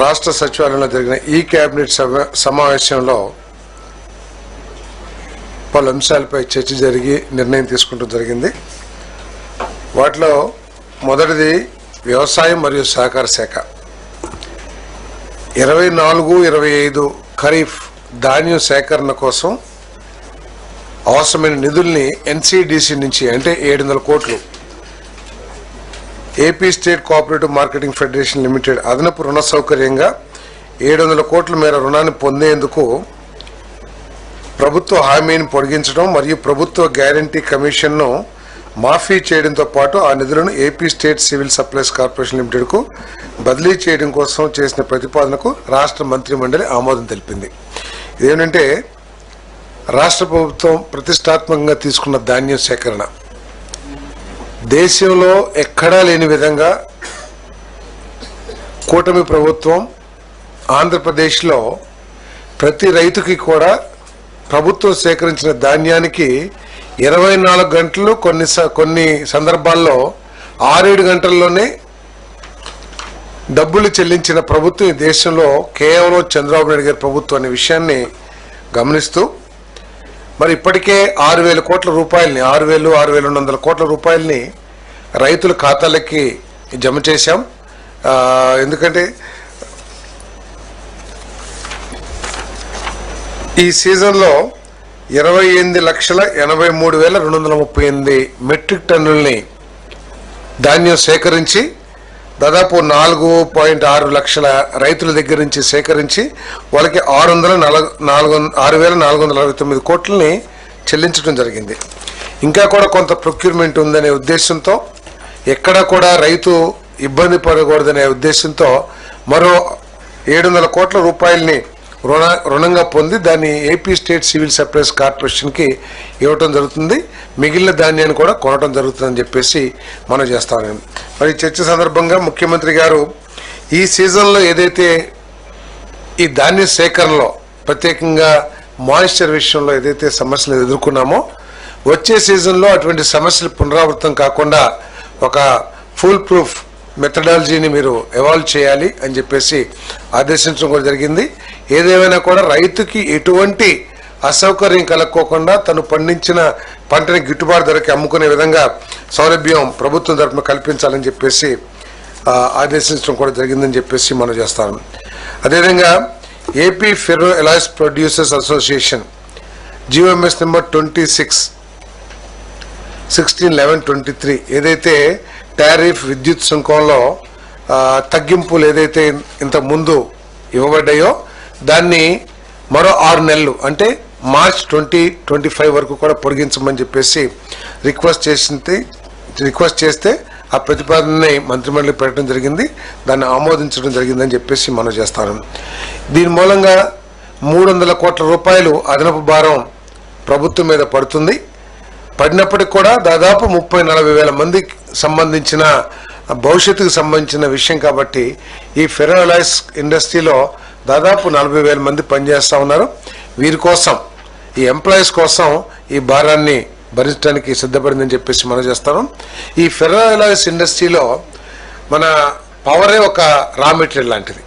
రాష్ట్ర సచివాలయంలో జరిగిన ఈ కేబినెట్ సమావేశంలో పలు అంశాలపై చర్చ జరిగి నిర్ణయం తీసుకుంటూ జరిగింది. వాటిలో మొదటిది వ్యవసాయం మరియు సహకార శాఖ 24-25 ఖరీఫ్ ధాన్యం సేకరణ కోసం అవసరమైన నిధుల్ని ఎన్సిడిసి నుంచి అంటే 700 కోట్లు AP state cooperative marketing federation limited అదనపు రుణ సౌకర్యంగా 700 కోట్ల మేర రుణాన్ని పొందేందుకు ప్రభుత్వ హామీని పొడిగించడం మరియు ప్రభుత్వ గ్యారంటీ కమిషన్ను మాఫీ చేయడంతో పాటు ఆ నిధులను AP state civil supplies corporation లిమిటెడ్కు బదిలీ చేయడం కోసం చేసిన ప్రతిపాదనకు రాష్ట్ర మంత్రిమండలి ఆమోదం తెలిపింది. ఇదేంటంటే రాష్ట్ర ప్రభుత్వం ప్రతిష్టాత్మకంగా తీసుకున్న ధాన్యం సేకరణ దేశంలో ఎక్కడా లేని విధంగా కూటమి ప్రభుత్వం ఆంధ్రప్రదేశ్లో ప్రతి రైతుకి కూడా ప్రభుత్వం సేకరించిన ధాన్యానికి 24 గంటలు కొన్ని సందర్భాల్లో 6-7 గంటల్లోనే డబ్బులు చెల్లించిన ప్రభుత్వం ఈ దేశంలో కేవలం చంద్రబాబు నాయుడు గారి ప్రభుత్వం అనే విషయాన్ని గమనిస్తూ మరి ఇప్పటికే 6,000 కోట్ల రూపాయలని 6,200 కోట్ల రూపాయలని రైతుల ఖాతాలకి జమ చేశాం. ఎందుకంటే ఈ సీజన్లో 28,83,238 మెట్రిక్ టన్నుల్ని ధాన్యం సేకరించి దాదాపు 4.6 లక్షల రైతుల దగ్గర నుంచి సేకరించి వాళ్ళకి 6,469 కోట్లని చెల్లించడం జరిగింది. ఇంకా కూడా కొంత ప్రొక్యూర్మెంట్ ఉందనే ఉద్దేశంతో ఎక్కడ కూడా రైతు ఇబ్బంది పడకూడదనే ఉద్దేశంతో మరో 700 కోట్ల రూపాయలని రుణంగా పొంది దాన్ని ఏపీ స్టేట్ సివిల్ సప్లైస్ కార్పొరేషన్కి ఇవ్వటం జరుగుతుంది. మిగిలిన ధాన్యాన్ని కూడా కొనటం జరుగుతుందని చెప్పేసి మనం చేస్తాము. మరి చర్చ సందర్భంగా ముఖ్యమంత్రి గారు ఈ సీజన్లో ఏదైతే ఈ ధాన్య సేకరణలో ప్రత్యేకంగా మాయిశ్చర్ విషయంలో ఏదైతే సమస్యలు ఎదుర్కొన్నామో వచ్చే సీజన్లో అటువంటి సమస్యలు పునరావృతం కాకుండా ఒక ఫుల్ ప్రూఫ్ మెథడాలజీని మీరు ఎవాల్వ్ చేయాలి అని చెప్పేసి ఆదేశించడం కూడా జరిగింది. ఏదేమైనా కూడా రైతుకి ఎటువంటి అసౌకర్యం కలక్కోకుండా తను పండించిన పంటని గిట్టుబాటు ధరకి అమ్ముకునే విధంగా సౌలభ్యం ప్రభుత్వం తరఫున కల్పించాలని చెప్పేసి ఆదేశించడం కూడా జరిగిందని చెప్పేసి మనం చేస్తాము. అదేవిధంగా AP ferro alloys producers association GOMS number 26/16/11/23 ఏదైతే టారిఫ్ విద్యుత్ సుంకంలో తగ్గింపులు ఏదైతే ఇంత ముందు ఇవ్వబడ్డాయో దాన్ని మరో 6 నెలలు అంటే మార్చ్ 2025 వరకు కూడా పొడిగించమని చెప్పేసి రిక్వెస్ట్ చేస్తే ఆ ప్రతిపాదనని మంత్రిమండలి పెట్టడం జరిగింది. దాన్ని ఆమోదించడం జరిగిందని చెప్పేసి మనం చేస్తాను. దీని మూలంగా 300 కోట్ల రూపాయలు అదనపు భారం ప్రభుత్వం మీద పడుతుంది. పడినప్పటికి కూడా దాదాపు 30-40 వేల మందికి సంబంధించిన భవిష్యత్తుకు సంబంధించిన విషయం కాబట్టి ఈ ఫెర్రో ఎలాయిస్ ఇండస్ట్రీలో దాదాపు 40,000 మంది పనిచేస్తూ ఉన్నారు. వీరి కోసం ఈ ఎంప్లాయీస్ కోసం ఈ భారాన్ని భరించడానికి సిద్ధపడిందని చెప్పేసి మనం చేస్తాం. ఈ ఫెర్రో ఎలాయిస్ ఇండస్ట్రీలో మన పవరే ఒక రా మెటీరియల్ లాంటిది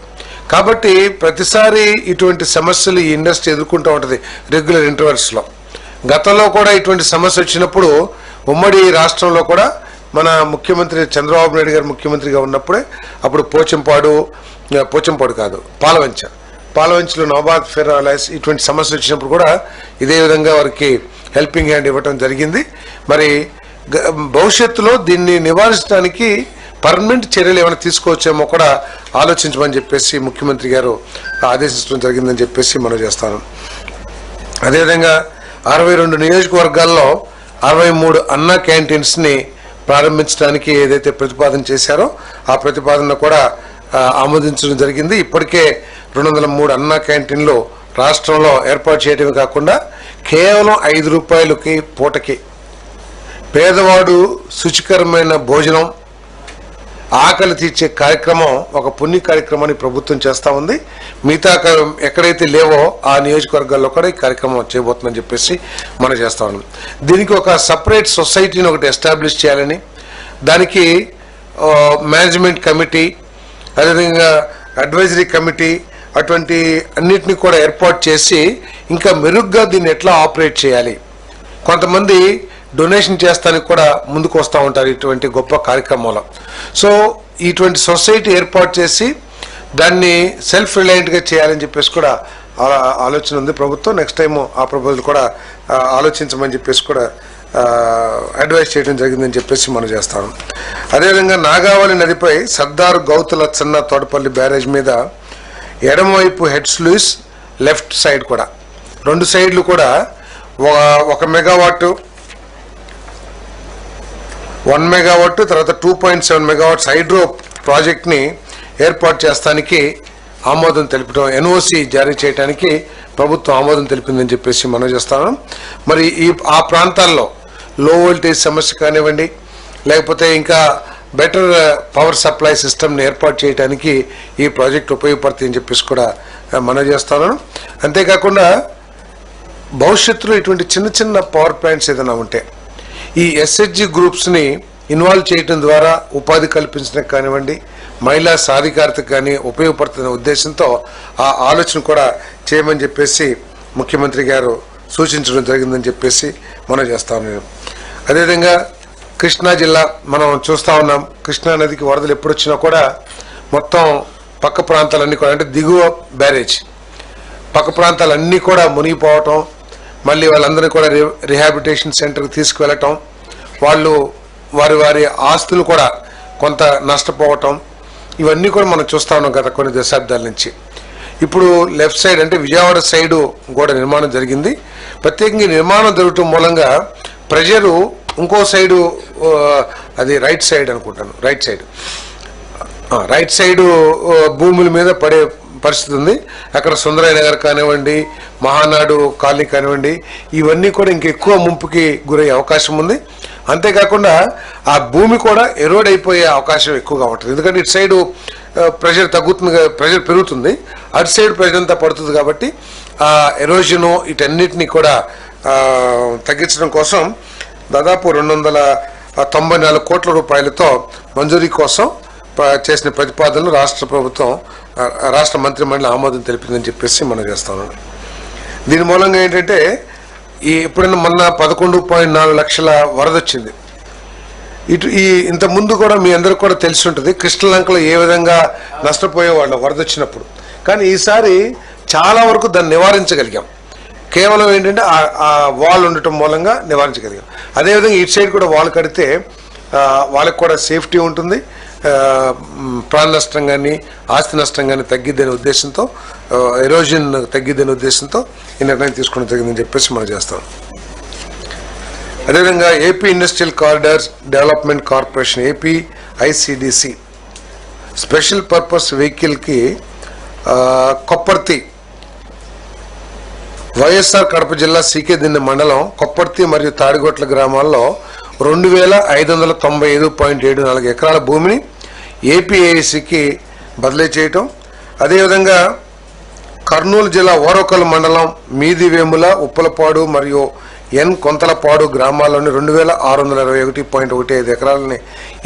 కాబట్టి ప్రతిసారి ఇటువంటి సమస్యలు ఈ ఇండస్ట్రీ ఎదుర్కొంటూ ఉంటుంది రెగ్యులర్ ఇంటర్వెల్స్లో. గతంలో కూడా ఇటువంటి సమస్య వచ్చినప్పుడు ఉమ్మడి రాష్ట్రంలో కూడా మన ముఖ్యమంత్రి చంద్రబాబు నాయుడు గారు ముఖ్యమంత్రిగా ఉన్నప్పుడే అప్పుడు పోచంపాడు కాదు పాలవంచలో నవాబాద్ ఫెర్రో ఎలాయిస్ ఇటువంటి సమస్యలు వచ్చినప్పుడు కూడా ఇదే విధంగా వారికి హెల్పింగ్ హ్యాండ్ ఇవ్వటం జరిగింది. మరి భవిష్యత్తులో దీన్ని నివారించడానికి పర్మనెంట్ చర్యలు ఏమైనా తీసుకోవచ్చేమో కూడా ఆలోచించమని చెప్పేసి ముఖ్యమంత్రి గారు ఆదేశించడం జరిగిందని చెప్పేసి మనం చేస్తాను. అదేవిధంగా 62 నియోజకవర్గాల్లో 63 అన్నా క్యాంటీన్స్ని ప్రారంభించడానికి ఏదైతే ప్రతిపాదన చేశారో ఆ ప్రతిపాదన కూడా ఆమోదించడం జరిగింది. ఇప్పటికే 203 అన్నా క్యాంటీన్లు రాష్ట్రంలో ఏర్పాటు చేయడమే కాకుండా కేవలం 5 రూపాయలకి పూటకి పేదవాడు శుచికరమైన భోజనం ఆకలి తీర్చే కార్యక్రమం ఒక పుణ్య కార్యక్రమాన్ని ప్రభుత్వం చేస్తూ ఉంది. మిగతా ఎక్కడైతే లేవో ఆ నియోజకవర్గాల్లో కూడా ఈ కార్యక్రమం చేయబోతుందని చెప్పేసి మనం చేస్తా ఉన్నాం. దీనికి ఒక సపరేట్ సొసైటీని ఒకటి ఎస్టాబ్లిష్ చేయాలని దానికి మేనేజ్మెంట్ కమిటీ అదేవిధంగా అడ్వైజరీ కమిటీ అటువంటి అన్నిటిని కూడా ఏర్పాటు చేసి ఇంకా మెరుగ్గా దీన్ని ఎట్లా ఆపరేట్ చేయాలి. కొంతమంది డొనేషన్ చేస్తానికి కూడా ముందుకు వస్తూ ఉంటారు ఇటువంటి గొప్ప కార్యక్రమంలో. సో ఇటువంటి సొసైటీ ఏర్పాటు చేసి దాన్ని సెల్ఫ్ రిలయంట్గా చేయాలని చెప్పేసి కూడా ఆలోచన ఉంది ప్రభుత్వం. నెక్స్ట్ టైం ఆ ప్రపోజల్ కూడా ఆలోచించమని చెప్పేసి కూడా అడ్వైస్ చేయడం జరిగిందని చెప్పేసి మనం చేస్తాం. అదేవిధంగా నాగావళి నదిపై సర్దార్ గౌతులచ్చన్న తోటపల్లి బ్యారేజ్ మీద ఎడమవైపు హెడ్ స్లూయిస్ లెఫ్ట్ సైడ్ కూడా 2 సైడ్లు కూడా 1 మెగావాట్ 1 మెగావాట్ తర్వాత 2.7 మెగావాట్స్ హైడ్రో ప్రాజెక్ట్ని ఏర్పాటు చేస్తానికి ఆమోదం తెలుపడం, ఎన్ఓసి జారీ చేయడానికి ప్రభుత్వం ఆమోదం తెలిపిందని చెప్పేసి మనం చేస్తాం. మరి ఆ ప్రాంతాల్లో లో వోల్టేజ్ సమస్య కానివ్వండి, లేకపోతే ఇంకా బెటర్ పవర్ సప్లై సిస్టమ్ని ఏర్పాటు చేయడానికి ఈ ప్రాజెక్ట్ ఉపయోగపడుతుంది అని చెప్పేసి కూడా మనం చేస్తాను. అంతేకాకుండా భవిష్యత్తులో ఇటువంటి చిన్న చిన్న పవర్ ప్లాంట్స్ ఏదైనా ఉంటే ఈ ఎస్హెచ్జి గ్రూప్స్ని ఇన్వాల్వ్ చేయడం ద్వారా ఉపాధి కల్పించడానికి కానివ్వండి, మహిళా సాధికారతకు కానీ ఉపయోగపడుతున్న ఉద్దేశంతో ఆ ఆలోచన కూడా చేయమని చెప్పేసి ముఖ్యమంత్రి గారు సూచించడం జరిగిందని చెప్పేసి మనం చేస్తాను. అదేవిధంగా కృష్ణా జిల్లా మనం చూస్తూ ఉన్నాం. కృష్ణా నదికి వరదలు ఎప్పుడు వచ్చినా కూడా మొత్తం పక్క ప్రాంతాలన్నీ కూడా, అంటే దిగువ బ్యారేజ్ పక్క ప్రాంతాలన్నీ కూడా మునిగిపోవటం, మళ్ళీ వాళ్ళందరినీ కూడా రిహాబిలిటేషన్ సెంటర్కి తీసుకువెళ్ళటం, వాళ్ళు వారి ఆస్తులు కూడా కొంత నష్టపోవటం, ఇవన్నీ కూడా మనం చూస్తూ ఉన్నాం గత కొన్ని దశాబ్దాల నుంచి. ఇప్పుడు లెఫ్ట్ సైడ్ అంటే విజయవాడ సైడు కూడా నిర్మాణం జరిగింది. ప్రత్యేకంగా నిర్మాణం జరగటం మూలంగా ప్రెజరు ఇంకో సైడు, అది రైట్ సైడ్ అనుకుంటాను, రైట్ సైడు భూముల మీద పడే పరిస్థితి ఉంది. అక్కడ సుందరయ్య నగర్ కానివ్వండి, మహానాడు కాలనీ కానివ్వండి, ఇవన్నీ కూడా ఇంకెక్కువ ముంపుకి గురయ్యే అవకాశం ఉంది. అంతేకాకుండా ఆ భూమి కూడా ఎరోడ్ అయిపోయే అవకాశం ఎక్కువగా ఉంటుంది. ఎందుకంటే ఇటు సైడు ప్రెషర్ తగ్గుతుంది, ప్రెషర్ పెరుగుతుంది, అటు సైడ్ ప్రెషర్ అంతా పడుతుంది. కాబట్టి ఆ ఎరోజను వీటన్నిటిని కూడా తగ్గించడం కోసం దాదాపు 294 కోట్ల రూపాయలతో మంజూరీ కోసం చేసిన ప్రతిపాదనలు రాష్ట్ర మంత్రిమండలి ఆమోదం తెలిపిందని చెప్పేసి మనం చేస్తాను. దీని మూలంగా ఏంటంటే ఎప్పుడైనా మొన్న 11.4 లక్షల వరద వచ్చింది. ఇంత ముందు కూడా మీ అందరికి కూడా తెలిసి ఉంటుంది కృష్ణలంకలో ఏ విధంగా నష్టపోయేవాళ్ళు వరద వచ్చినప్పుడు. కానీ ఈసారి చాలా వరకు దాన్ని నివారించగలిగాం. కేవలం ఏంటంటే ఆ వాల్ ఉండటం మూలంగా నివారించగలిగాం. అదేవిధంగా ఇటు సైడ్ కూడా వాల్ కడితే వాళ్ళకి కూడా సేఫ్టీ ఉంటుంది, ప్రాణ నష్టం కానీ ఆస్తి నష్టం కానీ తగ్గిద్దనే ఉద్దేశంతో, ఎరోజన్ తగ్గిద్దనే ఉద్దేశంతో ఈ నిర్ణయం తీసుకోవడం జరిగిందని చెప్పేసి మనం చేస్తాం. అదేవిధంగా AP industrial corridors development corporation APICDC special purpose వెహికల్కి కొప్పర్తి వైఎస్ఆర్ కడప జిల్లా సీకేదిన్నె మండలం కొప్పర్తి మరియు తాడిగొట్ల గ్రామాల్లో 2595.74 ఎకరాల భూమిని ఏపీఐసికి బదిలీ చేయటం. అదేవిధంగా కర్నూలు జిల్లా ఓరకల్ మండలం మీదివేముల, ఉప్పలపాడు మరియు కొంతలపాడు గ్రామాల్లోని 2621.15 ఎకరాలని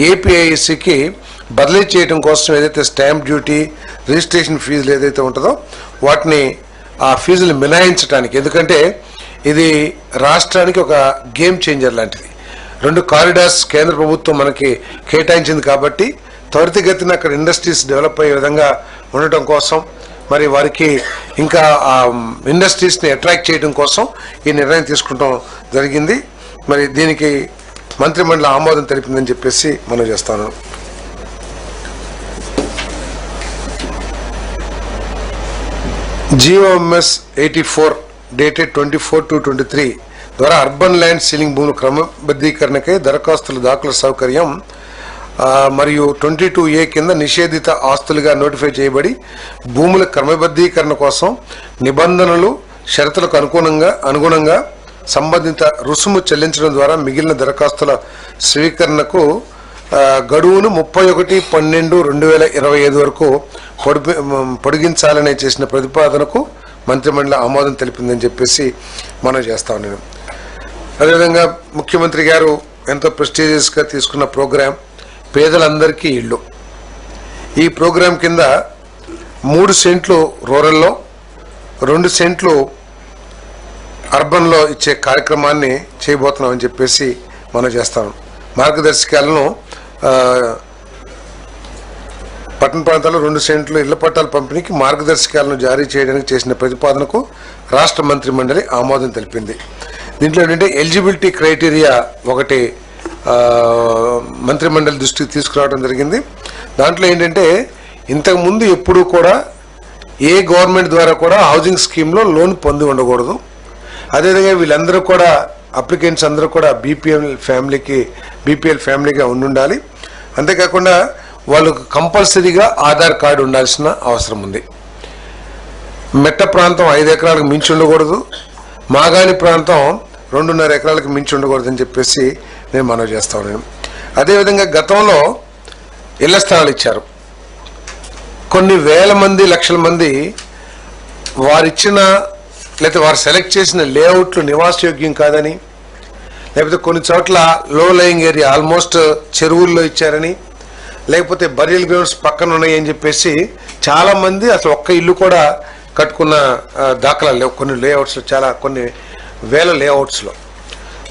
ఏపీఐసికి బదిలీ చేయడం కోసం ఏదైతే స్టాంప్ డ్యూటీ, రిజిస్ట్రేషన్ ఫీజులు ఏదైతే ఉంటుందో వాటిని ఆ ఫీజులు మినహాయించడానికి, ఎందుకంటే ఇది రాష్ట్రానికి ఒక గేమ్ చేంజర్ లాంటిది. 2 కారిడార్స్ కేంద్ర ప్రభుత్వం మనకి కేటాయించింది కాబట్టి త్వరితగతిన అక్కడ ఇండస్ట్రీస్ డెవలప్ అయ్యే విధంగా ఉండటం కోసం, మరి వారికి ఇంకా ఆ ఇండస్ట్రీస్ని అట్రాక్ట్ చేయడం కోసం ఈ నిర్ణయం తీసుకుంటాం జరిగింది. మరి దీనికి మంత్రిమండలి ఆమోదం తెలిపిందని చెప్పేసి మనం చేస్తాను. GOMS 84 డేటెడ్ 24/2/23 ద్వారా అర్బన్ ల్యాండ్ సీలింగ్ భూముల క్రమబద్ధీకరణకై దరఖాస్తుల దాఖలు సౌకర్యం మరియు 22A కింద నిషేధిత ఆస్తులుగా నోటిఫై చేయబడి భూముల క్రమబద్ధీకరణ కోసం నిబంధనలు షరతులకు అనుగుణంగా సంబంధిత రుసుము చెల్లించడం ద్వారా మిగిలిన దరఖాస్తుల స్వీకరణకు గడువును 31/12/2025 వరకు పొడిగించాలని చేసిన ప్రతిపాదనకు మంత్రిమండలి ఆమోదం తెలిపిందని చెప్పేసి మనం చేస్తా ఉన్నాను. అదేవిధంగా ముఖ్యమంత్రి గారు ఎంతో ప్రెస్టీజియస్గా తీసుకున్న ప్రోగ్రాం పేదలందరికీ ఇళ్ళు. ఈ ప్రోగ్రాం కింద 3 సెంట్లు రూరల్లో 2 సెంట్లు అర్బన్లో ఇచ్చే కార్యక్రమాన్ని చేయబోతున్నామని చెప్పేసి మనం చేస్తాం. మార్గదర్శకాలను పట్టణ ప్రాంతాల్లో 2 సెంట్లు ఇళ్ల పట్టాల పంపిణీకి మార్గదర్శకాలను జారీ చేయడానికి చేసిన ప్రతిపాదనకు రాష్ట్ర మంత్రి మండలి ఆమోదం తెలిపింది. దీంట్లో ఏంటంటే ఎలిజిబిలిటీ క్రైటీరియా ఒకటి మంత్రి మండలి దృష్టికి తీసుకురావడం జరిగింది. దాంట్లో ఏంటంటే ఇంతకుముందు ఎప్పుడూ కూడా ఏ గవర్నమెంట్ ద్వారా కూడా హౌసింగ్ స్కీమ్లో లోన్ పొంది ఉండకూడదు. అదేవిధంగా వీళ్ళందరూ కూడా అప్లికెంట్స్ అందరూ కూడా బీపీఎల్ ఫ్యామిలీగా ఉండాలి. అంతేకాకుండా వాళ్ళకు కంపల్సరీగా ఆధార్ కార్డు ఉండాల్సిన అవసరం ఉంది. మెట్ట ప్రాంతం 5 ఎకరాలకు మించి ఉండకూడదు, మాగాణి ప్రాంతం 2.5 ఎకరాలకు మించి ఉండకూడదు అని చెప్పేసి నేను మనవి చేస్తా ఉన్నాను. అదేవిధంగా గతంలో ఇళ్ల స్థలాలు ఇచ్చారు. కొన్ని వేల మంది లక్షల మంది వారిచ్చిన లేకపోతే వారు సెలెక్ట్ చేసిన లేఅవుట్లు నివాసయోగ్యం కాదని, లేకపోతే కొన్ని చోట్ల లో లయింగ్ ఏరియా ఆల్మోస్ట్ చెరువుల్లో ఇచ్చారని, లేకపోతే బరియల్ గ్రౌండ్స్ పక్కన ఉన్నాయి అని చెప్పేసి చాలామంది అసలు ఒక్క ఇల్లు కూడా కట్టుకున్న దాఖలాలు లేవు. కొన్ని లేఅవుట్స్లో కొన్ని వేల లేఅవుట్స్లో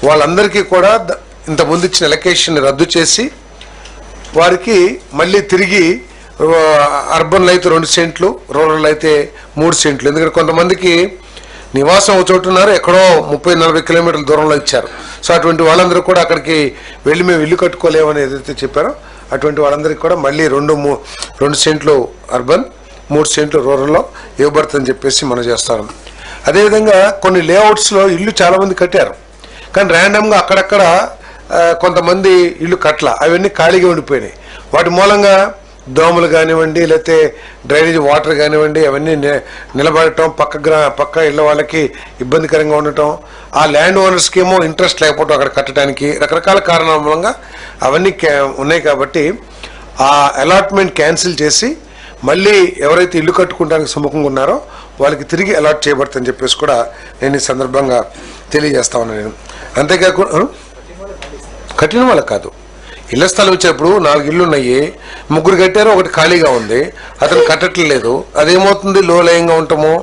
వాళ్ళందరికీ కూడా ఇంతకుముందు ఇచ్చిన ఎలకేషన్ రద్దు చేసి వారికి మళ్ళీ తిరిగి అర్బన్లో అయితే 2 సెంట్లు, రూరల్ అయితే 3 సెంట్లు. ఎందుకంటే కొంతమందికి నివాసం ఒక చోటు ఉన్నారు, ఎక్కడో 30-40 కిలోమీటర్ల దూరంలో ఇచ్చారు. సో అటువంటి వాళ్ళందరూ కూడా అక్కడికి వెళ్ళి మేము ఇల్లు కట్టుకోలేమని ఏదైతే చెప్పారో అటువంటి వాళ్ళందరికీ కూడా మళ్ళీ 2 సెంట్లు అర్బన్, 3 సెంట్లు రూరల్లో ఇవ్వబడుతుందని చెప్పేసి మనం చేస్తాం. అదేవిధంగా కొన్ని లేఅవుట్స్లో ఇల్లు చాలామంది కట్టారు, కానీ ర్యాండమ్గా అక్కడక్కడ కొంతమంది ఇల్లు కట్టల, అవన్నీ ఖాళీగా ఉండిపోయినాయి. వాటి మూలంగా దోమలు కానివ్వండి, లేకపోతే డ్రైనేజ్ వాటర్ కానివ్వండి, అవన్నీ నిలబడటం, పక్క ఇళ్ళ వాళ్ళకి ఇబ్బందికరంగా ఉండటం, ఆ ల్యాండ్ ఓనర్స్కి ఏమో ఇంట్రెస్ట్ లేకపోవడం అక్కడ కట్టడానికి, రకరకాల కారణాల మూలంగా అవన్నీ ఉన్నాయి. కాబట్టి ఆ అలాట్మెంట్ క్యాన్సిల్ చేసి మళ్ళీ ఎవరైతే ఇల్లు కట్టుకోవడానికి సుముఖంగా ఉన్నారో వాళ్ళకి తిరిగి అలాట్ చేయబడుతుందని చెప్పేసి కూడా నేను ఈ సందర్భంగా తెలియజేస్తా ఉన్నాను. నేను అంతేకాకుండా కట్టిన వాళ్ళకి కాదు, ఇళ్ల స్థలం ఇచ్చేప్పుడు 4 ఇళ్ళు ఉన్నాయి, 3 కట్టారు, 1 ఖాళీగా ఉంది, అతను కట్టట్లేదు. అదేమవుతుంది, లో లయంగా ఉంటామో,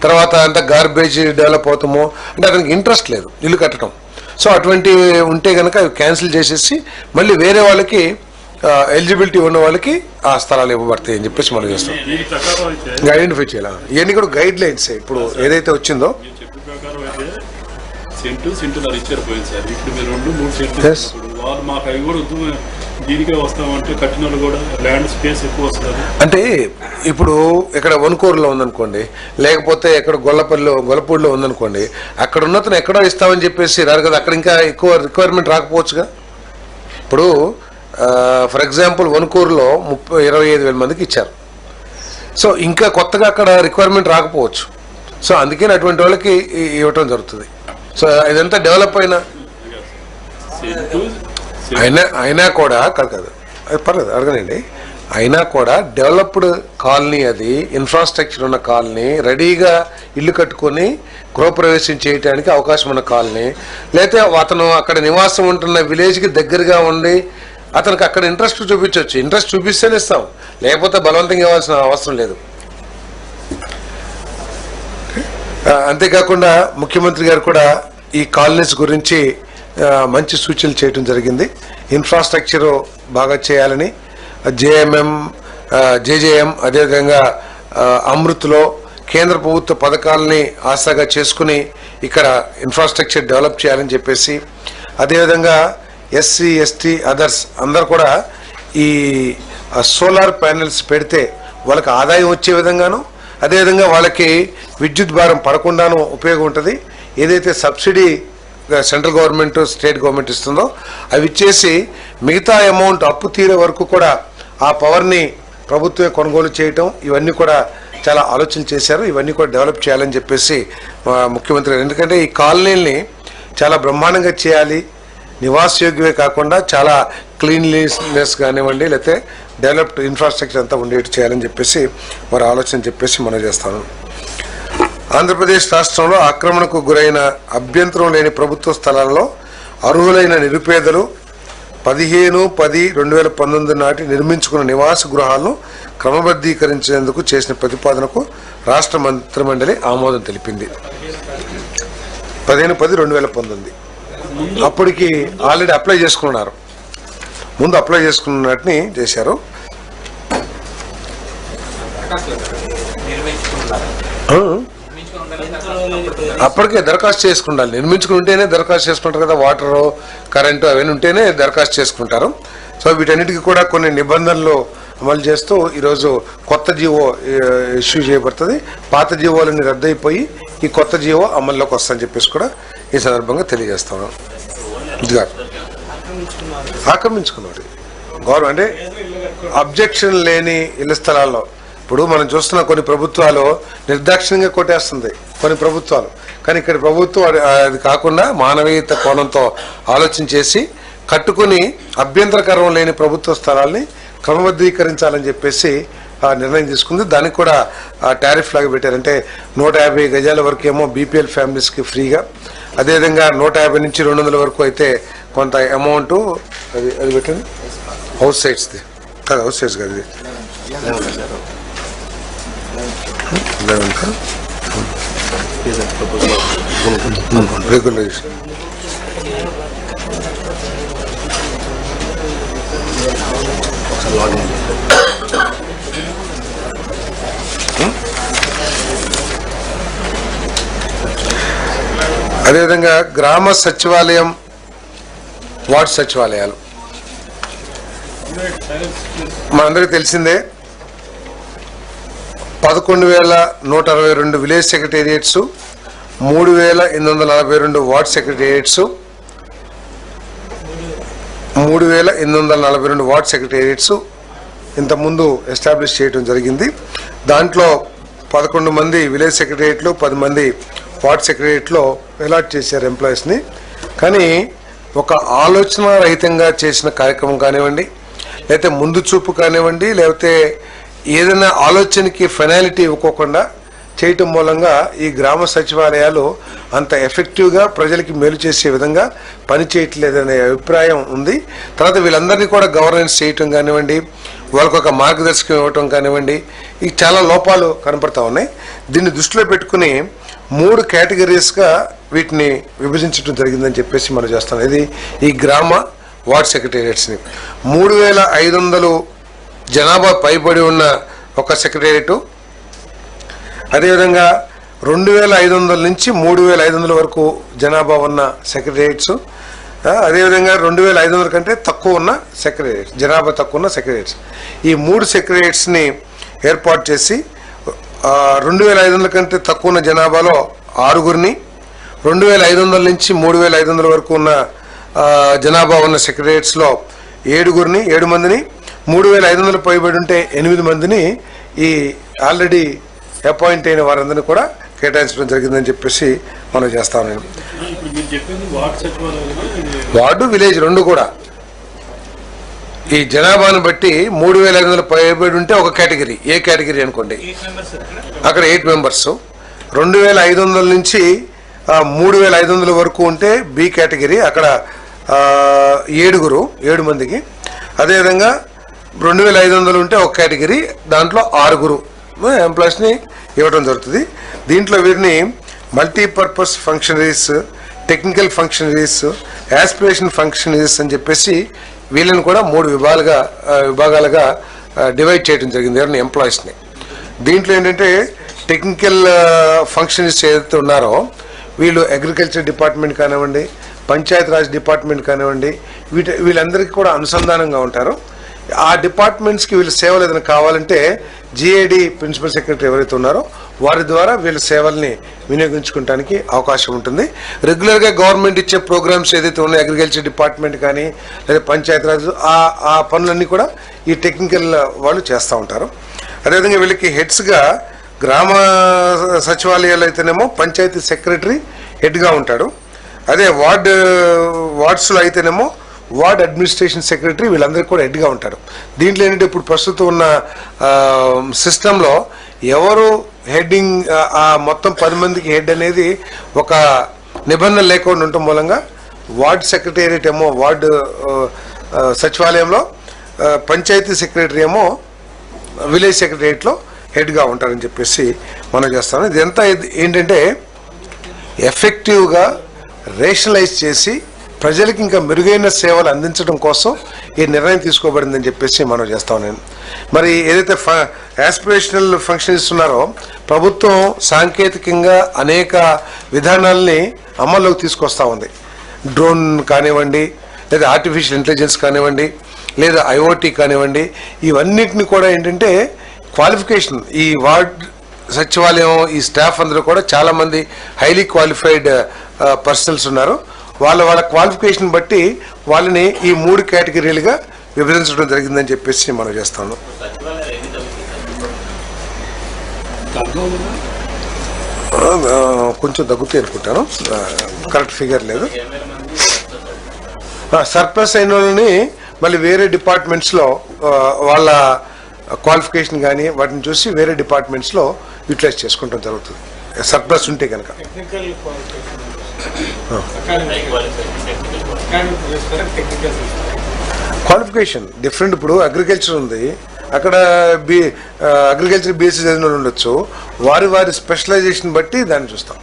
తర్వాత అంత గార్బేజ్ డెవలప్ అవుతామో, అంటే అతనికి ఇంట్రెస్ట్ లేదు ఇల్లు కట్టడం. సో అటువంటి ఉంటే కనుక అవి క్యాన్సిల్ చేసేసి మళ్ళీ వేరే వాళ్ళకి ఎలిజిబిలిటీ ఉన్న వాళ్ళకి ఆ స్థలాలు ఇవ్వబడతాయి అని చెప్పేసి మనం చేస్తాం. ఐడెంటిఫై చేయాలి. ఇవన్నీ కూడా గైడ్ లైన్స్ ఇప్పుడు ఏదైతే వచ్చిందో. అంటే ఇప్పుడు ఇక్కడ వన్కూరులో ఉందనుకోండి, లేకపోతే ఎక్కడ గొల్లపూడిలో ఉందనుకోండి, అక్కడ ఉన్నతను ఎక్కడో ఇస్తామని చెప్పేసి రారు కదా, అక్కడ ఇంకా ఎక్కువ రిక్వైర్మెంట్ రాకపోవచ్చుగా. ఇప్పుడు ఫర్ ఎగ్జాంపుల్ వన్కూరులో 25,000 మందికి ఇచ్చారు. సో ఇంకా కొత్తగా అక్కడ రిక్వైర్మెంట్ రాకపోవచ్చు. సో అందుకని అటువంటి వాళ్ళకి ఇవ్వటం జరుగుతుంది. సో ఇదంతా డెవలప్ అయినా కూడా కాదు, అది పర్లేదు అడగనండి. అయినా కూడా డెవలప్డ్ కాలనీ, అది ఇన్ఫ్రాస్ట్రక్చర్ ఉన్న కాలనీ, రెడీగా ఇల్లు కట్టుకొని గృహప్రవేశం చేయడానికి అవకాశం ఉన్న కాలనీ, లేకపోతే అతను అక్కడ నివాసం ఉంటున్న విలేజ్కి దగ్గరగా ఉండి అతనికి అక్కడ ఇంట్రెస్ట్ చూపించవచ్చు. ఇంట్రెస్ట్ చూపిస్తేనే ఇస్తాం, లేకపోతే బలవంతంగా ఇవ్వాల్సిన అవసరం లేదు. అంతేకాకుండా ముఖ్యమంత్రి గారు కూడా ఈ కాలనీస్ గురించి మంచి సూచనలు చేయడం జరిగింది. ఇన్ఫ్రాస్ట్రక్చర్ బాగా చేయాలని, జేజేఎం అదేవిధంగా అమృత్లో కేంద్ర ప్రభుత్వ పథకాలని ఆసరాగా చేసుకుని ఇక్కడ ఇన్ఫ్రాస్ట్రక్చర్ డెవలప్ చేయాలని చెప్పేసి, అదేవిధంగా ఎస్సీ ఎస్టీ అదర్స్ అందరు కూడా ఈ సోలార్ ప్యానెల్స్ పెడితే వాళ్ళకి ఆదాయం వచ్చే విధంగాను, అదేవిధంగా వాళ్ళకి విద్యుత్ భారం పడకుండాను ఉపయోగం ఉంటుంది. ఏదైతే subsidy central government state government ఇస్తుందో అవి ఇచ్చేసి మిగతా అమౌంట్ అప్పు తీరే వరకు కూడా ఆ పవర్ని ప్రభుత్వమే కొనుగోలు చేయటం, ఇవన్నీ కూడా చాలా ఆలోచన చేశారు. ఇవన్నీ కూడా డెవలప్ చేయాలని చెప్పేసి ముఖ్యమంత్రి, ఎందుకంటే ఈ కాలనీల్ని చాలా బ్రహ్మాండంగా చేయాలి, నివాసయోగ్యమే కాకుండా చాలా క్లీన్లీనెస్ కానివ్వండి, లేకపోతే డెవలప్డ్ ఇన్ఫ్రాస్ట్రక్చర్ అంతా ఉండేట్టు చేయాలని చెప్పేసి వారి ఆలోచన చెప్పేసి మనం చేస్తాను. ఆంధ్రప్రదేశ్ రాష్ట్రంలో ఆక్రమణకు గురైన అభ్యంతరం లేని ప్రభుత్వ స్థలాల్లో అర్హులైన నిరుపేదలు 15/10/2019 నాటి నిర్మించుకున్న నివాస గృహాలను క్రమబద్ధీకరించేందుకు చేసిన ప్రతిపాదనకు రాష్ట్ర మంత్రిమండలి ఆమోదం తెలిపింది. 15/10/2019 అప్పటికి ఆల్రెడీ అప్లై చేసుకున్నారు. ముందు అప్లై చేసుకున్నట్టుని చేశారు. అప్పటికే దరఖాస్తు చేసుకుంటారు. నిర్మించుకుని ఉంటేనే దరఖాస్తు చేసుకుంటారు కదా, వాటర్ కరెంటు అవన్నీ ఉంటేనే దరఖాస్తు చేసుకుంటారు. సో వీటన్నిటికీ కూడా కొన్ని నిబంధనలు అమలు చేస్తూ ఈరోజు కొత్త జీవో ఇష్యూ చేయబడుతుంది. పాత జీవోలన్నీ రద్దయిపోయి ఈ కొత్త జీవో అమల్లోకి వస్తుందని చెప్పేసి కూడా ఈ సందర్భంగా తెలియజేస్తాను. ఆక్రమించుకున్నాడు గౌరవం అంటే అబ్జెక్షన్ లేని ఇళ్ల స్థలాల్లో ఇప్పుడు మనం చూస్తున్న కొన్ని ప్రభుత్వాలు నిర్దాక్షిణ్యంగా కొట్టేస్తుంది కొన్ని ప్రభుత్వాలు. కానీ ఇక్కడ ప్రభుత్వం అది కాకుండా మానవీయత కోణంతో ఆలోచన చేసి కట్టుకుని అభ్యంతరకరం లేని ప్రభుత్వ స్థలాల్ని క్రమబద్ధీకరించాలని చెప్పేసి నిర్ణయం తీసుకుంది. దానికి కూడా టారిఫ్ లాగా పెట్టారంటే 150 గజాల వరకు ఏమో బీపీఎల్ ఫ్యామిలీస్కి ఫ్రీగా, అదేవిధంగా 150 నుంచి 200 వరకు అయితే కొంత అమౌంట్ అది పెట్టండి. హౌస్ సైట్స్ది కాదు, హౌస్ సైట్స్ కాదు, ఇది రెగ్యులేషన్. అదేవిధంగా గ్రామ సచివాలయం, వార్డు సచివాలయాలు మనందరికీ తెలిసిందే. 11,162 village secretariats, 3,842 ward secretariats, 3,842 ward secretariats ఇంతకుముందు ఎస్టాబ్లిష్ చేయడం జరిగింది. దాంట్లో 11 మంది విలేజ్ సెక్రటేరియట్లు, 10 మంది వార్డ్ సెక్రటేరియట్లో అలాట్ చేశారు ఎంప్లాయీస్ని. కానీ ఒక ఆలోచన రహితంగా చేసిన కార్యక్రమం కానివ్వండి, లేకపోతే ముందు చూపు కానివ్వండి, లేకపోతే ఏదైనా ఆలోచనకి ఫైనాలిటీ ఇవ్వకోకుండా చేయటం మూలంగా ఈ గ్రామ సచివాలయాలు అంత ఎఫెక్టివ్గా ప్రజలకి మేలు చేసే విధంగా పనిచేయట్లేదనే అభిప్రాయం ఉంది. తర్వాత వీళ్ళందరినీ కూడా గవర్నెన్స్ చేయటం కానివ్వండి, వాళ్ళకు ఒక మార్గదర్శకం ఇవ్వటం కానివ్వండి, ఈ చాలా లోపాలు కనపడతా ఉన్నాయి. దీన్ని దృష్టిలో పెట్టుకుని 3 కేటగిరీస్గా వీటిని విభజించడం జరిగిందని చెప్పేసి మనం చేస్తాం. ఇది ఈ గ్రామ వార్డ్ సెక్రటేరియట్స్ని 3,500 జనాభా పైబడి ఉన్న ఒక సెక్రటేరియట్, అదేవిధంగా 2,500 నుంచి 3,500 వరకు జనాభా ఉన్న సెక్రటేరియట్స్, అదేవిధంగా 2,500 కంటే తక్కువ ఉన్న సెక్రటేరియట్స్, జనాభా తక్కువ ఉన్న సెక్రటేరియట్స్. ఈ 3 సెక్రటేరియట్స్ని ఏర్పాటు చేసి 2,500 కంటే తక్కువ ఉన్న జనాభాలో 6గురిని, 2,500 నుంచి 3,500 వరకు ఉన్న జనాభా ఉన్న సెక్రటేరియట్స్లో 7గురిని, 7 మందిని, 3,500 పైబడి ఉంటే 8 మందిని ఈ ఆల్రెడీ అపాయింట్ అయిన వారందరినీ కూడా కేటాయించడం జరిగిందని చెప్పేసి మనం చేస్తాం. నేను వార్డు విలేజ్ 2 కూడా ఈ జనాభాను బట్టి 3,500 పైబడి ఉంటే ఒక కేటగిరీ, ఏ కేటగిరీ అనుకోండి, అక్కడ 8 మెంబర్స్. 2,500 నుంచి 3,500 వరకు ఉంటే బి కేటగిరీ, అక్కడ 7 మందికి. అదేవిధంగా 2,500 ఉంటే ఒక కేటగిరీ, దాంట్లో 6 ఎంప్లాయీస్ని ఇవ్వడం జరుగుతుంది. దీంట్లో వీరిని multipurpose functionaries, technical functionaries, aspiration functionaries అని చెప్పేసి వీళ్ళని కూడా 3 విభాగాలుగా డివైడ్ చేయడం జరిగింది ఎవరిని ఎంప్లాయీస్ని. దీంట్లో ఏంటంటే టెక్నికల్ ఫంక్షనరీస్ ఏదైతే ఉన్నారో వీళ్ళు అగ్రికల్చర్ డిపార్ట్మెంట్ కానివ్వండి, పంచాయతీరాజ్ డిపార్ట్మెంట్ కానివ్వండి, వీళ్ళందరికీ కూడా అనుసంధానంగా ఉంటారు. ఆ డిపార్ట్మెంట్స్కి వీళ్ళ సేవలు ఏదైనా కావాలంటే జిఏడి ప్రిన్సిపల్ సెక్రటరీ ఎవరైతే ఉన్నారో వారి ద్వారా వీళ్ళ సేవల్ని వినియోగించుకోవడానికి అవకాశం ఉంటుంది. రెగ్యులర్గా గవర్నమెంట్ ఇచ్చే ప్రోగ్రామ్స్ ఏదైతే ఉన్నాయో అగ్రికల్చర్ డిపార్ట్మెంట్ కానీ లేదా పంచాయతీరాజ్, ఆ పనులన్నీ కూడా ఈ టెక్నికల్ వాళ్ళు చేస్తూ ఉంటారు. అదేవిధంగా వీళ్ళకి హెడ్స్గా గ్రామ సచివాలయాలు అయితేనేమో పంచాయతీ సెక్రటరీ హెడ్గా ఉంటాడు. అదే వార్డ్స్లో అయితేనేమో వార్డ్ అడ్మినిస్ట్రేషన్ సెక్రటరీ వీళ్ళందరికీ కూడా హెడ్గా ఉంటారు. దీంట్లో ఏంటంటే ఇప్పుడు ప్రస్తుతం ఉన్న సిస్టంలో ఎవరు హెడ్డింగ్ మొత్తం 10 మందికి హెడ్ అనేది ఒక నిబంధన లేకుండా ఉండటం మూలంగా వార్డ్ సెక్రటేరియట్ ఏమో వార్డు సచివాలయంలో, పంచాయతీ సెక్రటరీ ఏమో విలేజ్ సెక్రటరియట్లో హెడ్గా ఉంటారని చెప్పేసి మనం చేస్తాను. ఇదంతా ఏంటంటే ఎఫెక్టివ్గా రేషనలైజ్ చేసి ప్రజలకు ఇంకా మెరుగైన సేవలు అందించడం కోసం ఈ నిర్ణయం తీసుకోబడిందని చెప్పేసి మనం చేస్తాం. నేను మరి ఏదైతే యాస్పిరేషనల్ ఫంక్షన్ ఇస్తున్నారో ప్రభుత్వం సాంకేతికంగా అనేక విధానాలని అమల్లోకి తీసుకొస్తూ ఉంది. డ్రోన్ కానివ్వండి, లేదా ఆర్టిఫిషియల్ ఇంటెలిజెన్స్ కానివ్వండి, లేదా ఐఓటీ కానివ్వండి, ఇవన్నిటిని కూడా ఏంటంటే క్వాలిఫికేషన్, ఈ వార్డ్ సచివాలయం ఈ స్టాఫ్ అందరూ కూడా చాలామంది హైలీ క్వాలిఫైడ్ పర్సనల్స్ ఉన్నారు. వాళ్ళ క్వాలిఫికేషన్ బట్టి వాళ్ళని ఈ 3 కేటగిరీలుగా విభజించడం జరిగిందని చెప్పేసి మనం చేస్తాను. కొంచెం తగ్గుతాయి అనుకుంటాను, కరెక్ట్ ఫిగర్ లేదు. సర్ప్లస్ అయిన వాళ్ళని మళ్ళీ వేరే డిపార్ట్మెంట్స్లో వాళ్ళ క్వాలిఫికేషన్ కానీ వాటిని చూసి వేరే డిపార్ట్మెంట్స్లో యూటిలైజ్ చేసుకుంటాం జరుగుతుంది, సర్ప్లస్ ఉంటే కనుక. Qualification different. ఇప్పుడు అగ్రికల్చర్ ఉంది, అక్కడ అగ్రికల్చర్ బీఎస్సీ చదివిన వాళ్ళు ఉండొచ్చు, వారి స్పెషలైజేషన్ బట్టి దాన్ని చూస్తాం.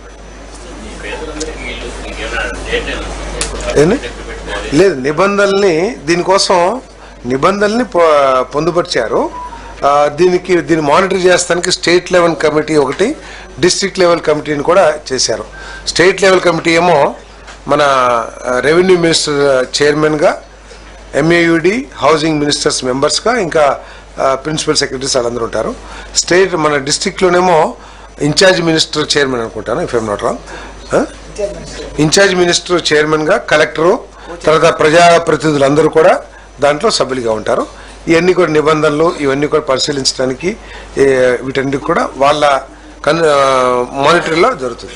లేదు, దీనికోసం నిబంధనల్ని పొందుపరిచారు. దీన్ని మానిటర్ చేస్తానికి స్టేట్ లెవెల్ కమిటీ ఒకటి, డిస్ట్రిక్ట్ లెవెల్ కమిటీని కూడా చేశారు. స్టేట్ లెవెల్ కమిటీ ఏమో మన రెవెన్యూ మినిస్టర్ చైర్మన్గా, ఎంఏయుడి హౌసింగ్ మినిస్టర్స్ మెంబర్స్గా, ఇంకా ప్రిన్సిపల్ సెక్రటరీస్ వాళ్ళందరూ ఉంటారు. మన డిస్ట్రిక్ట్లోనేమో ఇన్ఛార్జ్ మినిస్టర్ చైర్మన్ అనుకుంటాను, if I'm not wrong. Incharge minister చైర్మన్గా, కలెక్టరు, తర్వాత ప్రజాప్రతినిధులు అందరూ కూడా దాంట్లో సభ్యులుగా ఉంటారు. ఇవన్నీ కూడా నిబంధనలు ఇవన్నీ కూడా పరిశీలించడానికి వీటన్నిటి కూడా వాళ్ళ మానిటరింగ్లో జరుగుతుంది.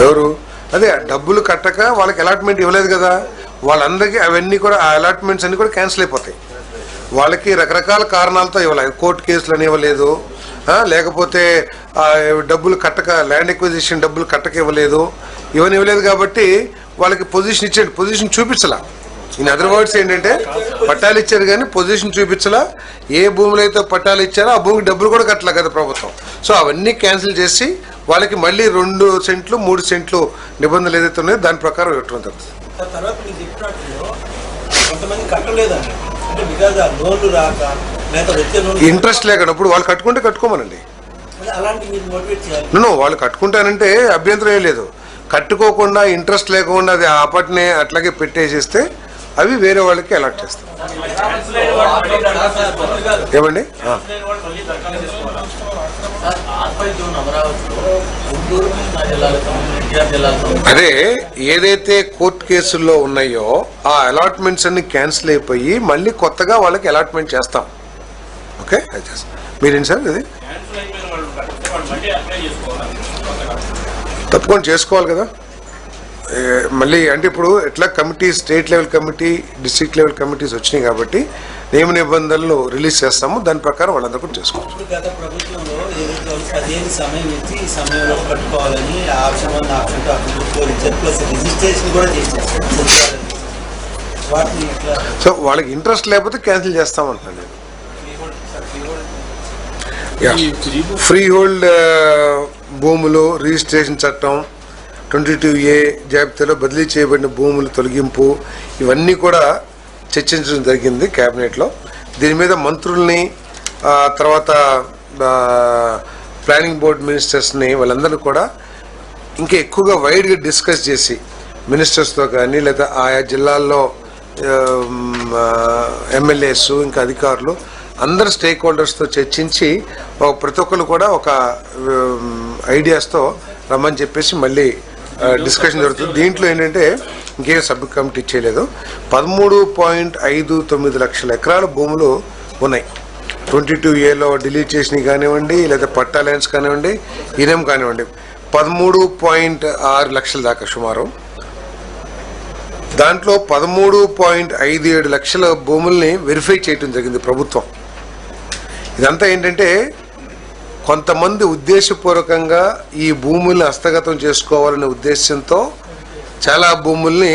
ఎవరు అదే డబ్బులు కట్టక వాళ్ళకి అలాట్మెంట్ ఇవ్వలేదు కదా, వాళ్ళందరికీ అవన్నీ కూడా ఆ అలాట్మెంట్స్ అన్ని కూడా క్యాన్సిల్ అయిపోతాయి. వాళ్ళకి రకరకాల కారణాలతో ఇవ్వలేదు, కోర్టు కేసులు అని ఇవ్వలేదు, లేకపోతే డబ్బులు కట్టక ల్యాండ్ ఎక్విజిషన్ డబ్బులు కట్టక ఇవ్వలేదు, ఇవన్నీ ఇవ్వలేదు. కాబట్టి వాళ్ళకి పొజిషన్ ఇచ్చేది, పొజిషన్ చూపించలా. ఇన్ అదర్ వర్డ్స్ ఏంటంటే పట్టాలు ఇచ్చారు కానీ పొజిషన్ చూపించలా. ఏ భూములు అయితే పట్టాలు ఇచ్చారో ఆ భూమికి డబ్బులు కూడా కట్టలే కదా ప్రభుత్వం. సో అవన్నీ క్యాన్సిల్ చేసి వాళ్ళకి మళ్ళీ 2 సెంట్లు 3 సెంట్లు నిబంధనలు ఏదైతే ఉన్నాయో దాని ప్రకారం ఇవ్వడం జరుగుతుంది. ఇంట్రెస్ట్ లేకున్నప్పుడు వాళ్ళు కట్టుకుంటే కట్టుకోమనండి. వాళ్ళు కట్టుకుంటానంటే అభ్యంతరం ఏం లేదు. కట్టుకోకుండా ఇంట్రెస్ట్ లేకుండా అది ఆపట్నే అట్లాగే పెట్టేసేస్తే అవి వేరే వాళ్ళకి అలాట్ చేస్తారు. ఏమండి అదే ఏదైతే కోర్టు కేసుల్లో ఉన్నాయో ఆ అలాట్మెంట్స్ అన్ని క్యాన్సిల్ అయిపోయి మళ్ళీ కొత్తగా వాళ్ళకి అలాట్మెంట్ చేస్తాం. ఓకే, మీరేంటి సార్ ఇది తప్పకుండా చేసుకోవాలి కదా మళ్ళీ. అంటే ఇప్పుడు ఎట్లా committee, state level committee, district level committees వచ్చినాయి కాబట్టి నియమ నిబంధనలు రిలీజ్ చేస్తాము, దాని ప్రకారం వాళ్ళందరూ కూడా చేసుకోవచ్చు. సో వాళ్ళకి ఇంట్రెస్ట్ లేకపోతే క్యాన్సిల్ చేస్తామంటున్నాను నేను. ఫ్రీ హోల్డ్ భూములు రిజిస్ట్రేషన్ చట్టం 22A జాబితాలో బదిలీ చేయబడిన భూముల తొలగింపు ఇవన్నీ కూడా చర్చించడం జరిగింది కేబినెట్లో. దీని మీద మంత్రుల్ని, తర్వాత ప్లానింగ్ బోర్డ్ మినిస్టర్స్ని వాళ్ళందరూ కూడా ఇంకా ఎక్కువగా వైడ్గా డిస్కస్ చేసి మినిస్టర్స్తో కానీ లేదా ఆయా జిల్లాల్లో ఎమ్మెల్యేస్ ఇంకా అధికారులు అందరు స్టేక్ హోల్డర్స్తో చర్చించి ప్రతి ఒక్కరు కూడా ఒక ఐడియాస్తో రమ్మని చెప్పేసి మళ్ళీ డిస్కషన్ జరుగుతుంది. దీంట్లో ఏంటంటే ఇంకేం సబ్ కమిటీ చేయలేదు. 13.59 లక్షల ఎకరాల భూములు ఉన్నాయి. 22Aలో డిలీట్ చేసినవి కానివ్వండి, లేదా పట్టా ల్యాండ్స్ కానివ్వండి, ఇనం కానివ్వండి, 13.6 లక్షల దాకా సుమారు. దాంట్లో 13.57 లక్షల భూముల్ని వెరిఫై చేయడం జరిగింది ప్రభుత్వం. ఇదంతా ఏంటంటే కొంతమంది ఉద్దేశపూర్వకంగా ఈ భూముల్ని హస్తగతం చేసుకోవాలనే ఉద్దేశంతో చాలా భూముల్ని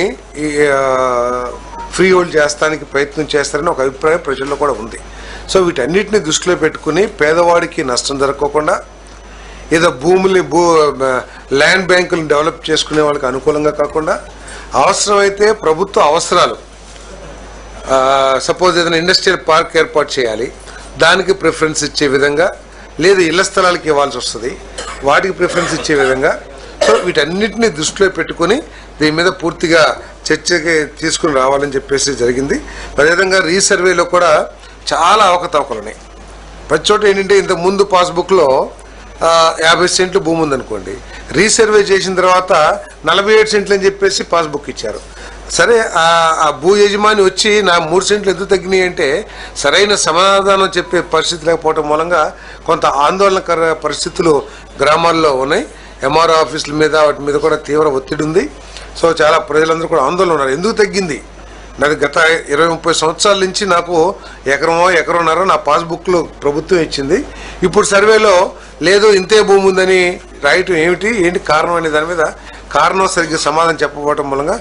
ఫ్రీ హోల్డ్ చేస్తానికి ప్రయత్నం చేస్తారని ఒక అభిప్రాయం ప్రజల్లో కూడా ఉంది. సో వీటన్నిటిని దృష్టిలో పెట్టుకుని పేదవాడికి నష్టం జరగకుండా ఏదో భూముల్ని ల్యాండ్ బ్యాంకులను డెవలప్ చేసుకునే వాళ్ళకి అనుకూలంగా కాకుండా అవసరమైతే ప్రభుత్వ అవసరాలు సపోజ్ ఏదైనా ఇండస్ట్రియల్ పార్క్ ఏర్పాటు చేయాలి, దానికి ప్రిఫరెన్స్ ఇచ్చే విధంగా, లేదు ఇళ్ల స్థలాలకు ఇవ్వాల్సి వస్తుంది వాటికి ప్రిఫరెన్స్ ఇచ్చే విధంగా. సో వీటన్నిటిని దృష్టిలో పెట్టుకుని దీని మీద పూర్తిగా చర్చకి తీసుకుని రావాలని చెప్పేసి జరిగింది. అదేవిధంగా రీసర్వేలో కూడా చాలా అవకతవకలు ఉన్నాయి. ప్రతి చోట ఏంటంటే ఇంతకు ముందు పాస్బుక్లో 50 సెంట్లు భూమి ఉందనుకోండి, రీసర్వే చేసిన తర్వాత 47 సెంట్లు అని చెప్పేసి పాస్బుక్ ఇచ్చారు. సరే ఆ భూ యజమాని వచ్చి నా 3 సెంట్లు ఎందుకు తగ్గినాయి అంటే సరైన సమాధానం చెప్పే పరిస్థితి లేకపోవడం మూలంగా కొంత ఆందోళనకర పరిస్థితులు గ్రామాల్లో ఉన్నాయి. ఎంఆర్ఓ ఆఫీసుల మీద వాటి మీద కూడా తీవ్ర ఒత్తిడి ఉంది. సో చాలా ప్రజలందరూ కూడా ఆందోళన ఉన్నారు. ఎందుకు తగ్గింది? నాది గత 20-30 సంవత్సరాల నుంచి నాకు ఎకరన్నర నా పాస్బుక్లో ప్రభుత్వం ఇచ్చింది. ఇప్పుడు సర్వేలో లేదు ఇంతే భూమి ఉందని రాయటం ఏంటి కారణం అనే దాని మీద కారణం సరిగ్గా సమాధానం చెప్పకపోవడం మూలంగా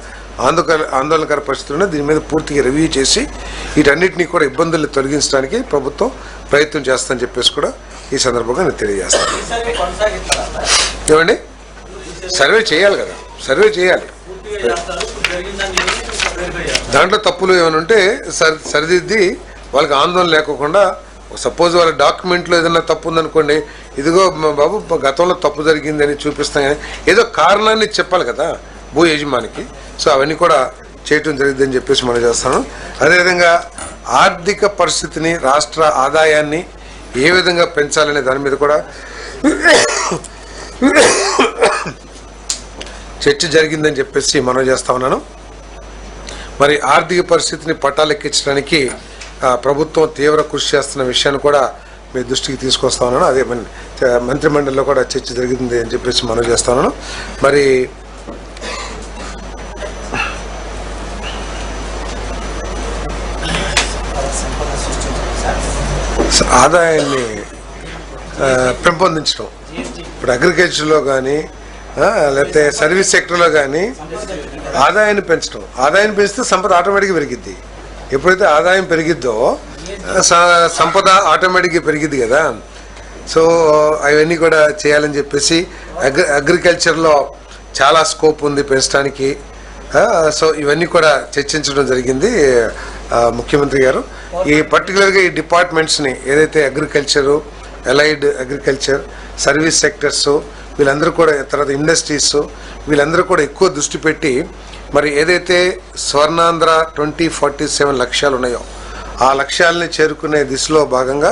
ఆందోళనకర పరిస్థితుల్లో దీని మీద పూర్తిగా రివ్యూ చేసి వీటన్నిటినీ కూడా ఇబ్బందుల్ని తొలగించడానికి ప్రభుత్వం ప్రయత్నం చేస్తుందని చెప్పేసి కూడా ఈ సందర్భంగా నేను తెలియజేస్తాను. ఏమండి, సర్వే చేయాలి కదా, సర్వే చేయాలి. దాంట్లో తప్పులు ఏమైనా ఉంటే సరిదిద్ది వాళ్ళకి ఆందోళన లేకుండా, సపోజ్ వాళ్ళ డాక్యుమెంట్లో ఏదైనా తప్పు ఉందనుకోండి, ఇదిగో బాబు గతంలో తప్పు జరిగిందని చూపిస్తాం కానీ ఏదో కారణాన్ని చెప్పాలి కదా భూ యజమానికి. సో అవన్నీ కూడా చేయటం జరిగిందని చెప్పేసి మనం చేస్తాను. అదేవిధంగా ఆర్థిక పరిస్థితిని, రాష్ట్ర ఆదాయాన్ని ఏ విధంగా పెంచాలనే దాని మీద కూడా చర్చ జరిగిందని చెప్పేసి మనం చేస్తా ఉన్నాను. మరి ఆర్థిక పరిస్థితిని పట్టాలెక్కించడానికి ప్రభుత్వం తీవ్ర కృషి చేస్తున్న విషయాన్ని కూడా మీ దృష్టికి తీసుకొస్తా ఉన్నాను. అదే మంత్రిమండలిలో కూడా చర్చ జరిగింది అని చెప్పేసి మనం చేస్తా ఉన్నాను. మరి ఆదాయాన్ని పెంపొందించడం, ఇప్పుడు అగ్రికల్చర్లో కానీ లేకపోతే సర్వీస్ సెక్టర్లో కానీ ఆదాయాన్ని పెంచడం. ఆదాయాన్ని పెంచితే సంపద ఆటోమేటిక్గా పెరిగిద్ది. ఎప్పుడైతే ఆదాయం పెరిగిద్దో సంపద ఆటోమేటిక్గా పెరిగిద్ది కదా. సో అవన్నీ కూడా చేయాలని చెప్పేసి అగ్రికల్చర్లో చాలా స్కోప్ ఉంది పెంచడానికి. సో ఇవన్నీ కూడా చర్చించడం జరిగింది ముఖ్యమంత్రి గారు. ఈ పర్టికులర్గా ఈ డిపార్ట్మెంట్స్ని ఏదైతే agriculture, allied agriculture, service sectors, వీళ్ళందరూ కూడా, తర్వాత ఇండస్ట్రీస్, వీళ్ళందరూ కూడా ఎక్కువ దృష్టి పెట్టి మరి ఏదైతే స్వర్ణాంధ్ర 2047 లక్ష్యాలు ఉన్నాయో ఆ లక్ష్యాలని చేరుకునే దిశలో భాగంగా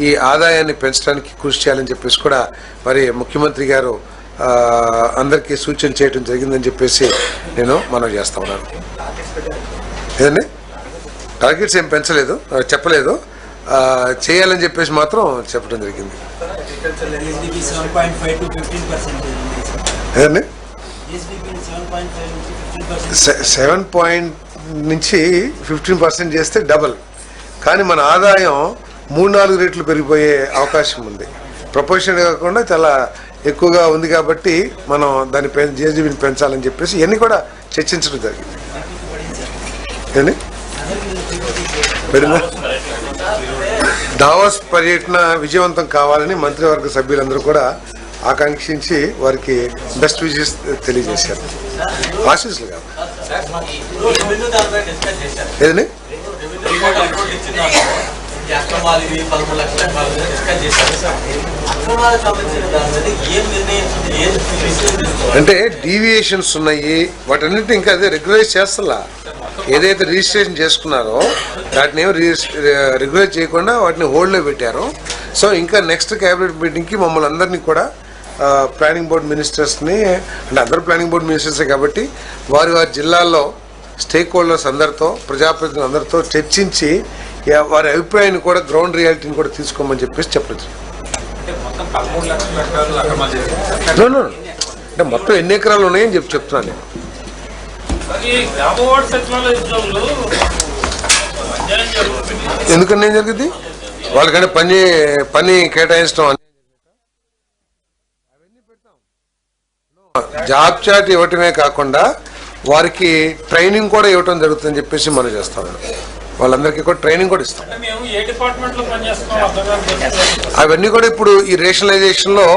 ఈ ఆదాయాన్ని పెంచడానికి కృషి చేయాలని చెప్పేసి కూడా మరి ముఖ్యమంత్రి గారు అందరికీ సూచన చేయడం జరిగిందని చెప్పేసి నేను మనవి చేస్తా ఉన్నాను. ఏదండి, టార్గెట్స్ ఏం పెంచలేదు, చెప్పలేదు, చేయాలని చెప్పేసి మాత్రం చెప్పడం జరిగింది. ఏదండి, 7 నుంచి 15% చేస్తే డబల్. కానీ మన ఆదాయం 3-4 రెట్లు పెరిగిపోయే అవకాశం ఉంది. ప్రపోర్షన్ కాకుండా చాలా ఎక్కువగా ఉంది కాబట్టి మనం దాన్ని జిఎస్డిపిని పెంచాలని చెప్పేసి ఇవన్నీ కూడా చర్చించడం జరిగింది. దావోస్ పర్యటన విజయవంతం కావాలని మంత్రివర్గ సభ్యులందరూ కూడా ఆకాంక్షించి వారికి బెస్ట్ విషెస్ తెలియజేశారు. ఆశీస్సులు కాదు ఏదండి, అంటే డీవియేషన్స్ ఉన్నాయి, వాటన్నిటిని ఇంకా అదే రెగ్యులైజ్ చేస్తలా. ఏదైతే రిజిస్ట్రేషన్ చేసుకున్నారో వాటిని ఏమో రెగ్యులైజ్ చేయకుండా వాటిని హోల్డ్లో పెట్టారు. సో ఇంకా నెక్స్ట్ క్యాబినెట్ మీటింగ్కి మమ్మల్ని అందరినీ కూడా ప్లానింగ్ బోర్డ్ మినిస్టర్స్ని, అంటే అందరూ ప్లానింగ్ బోర్డ్ మినిస్టర్సే కాబట్టి వారి వారి జిల్లాల్లో స్టేక్ హోల్డర్స్ అందరితో, ప్రజాప్రతినిధులు అందరితో చర్చించి వారి అభిప్రాయాన్ని కూడా, గ్రౌండ్ రియాలిటీని కూడా తీసుకోమని చెప్పేసి చెప్పచ్చు. అంటే మొత్తం ఎన్ని ఎకరాలు ఉన్నాయని చెప్తున్నాను నేను. ఎందుకని ఏం జరిగింది, వాళ్ళకంటే పని కేటాయించడం జాబ్ చార్ట్ ఇవ్వటమే కాకుండా వారికి ట్రైనింగ్ కూడా ఇవ్వటం జరుగుతుందని చెప్పేసి మనం చేస్తాం. వాళ్ళందరికీ కూడా ట్రైనింగ్ కూడా ఇస్తాం. అవన్నీ కూడా ఇప్పుడు ఈ రేషనలైజేషన్లో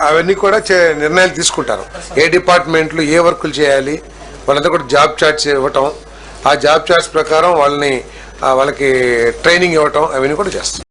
అవన్నీ కూడా నిర్ణయాలు తీసుకుంటారు. ఏ డిపార్ట్మెంట్లు ఏ వర్కులు చేయాలి, వాళ్ళంతా కూడా జాబ్ చార్ట్స్ ఇవ్వటం, ఆ జాబ్ చార్ట్స్ ప్రకారం వాళ్ళకి ట్రైనింగ్ ఇవ్వటం అవన్నీ కూడా చేస్తాం.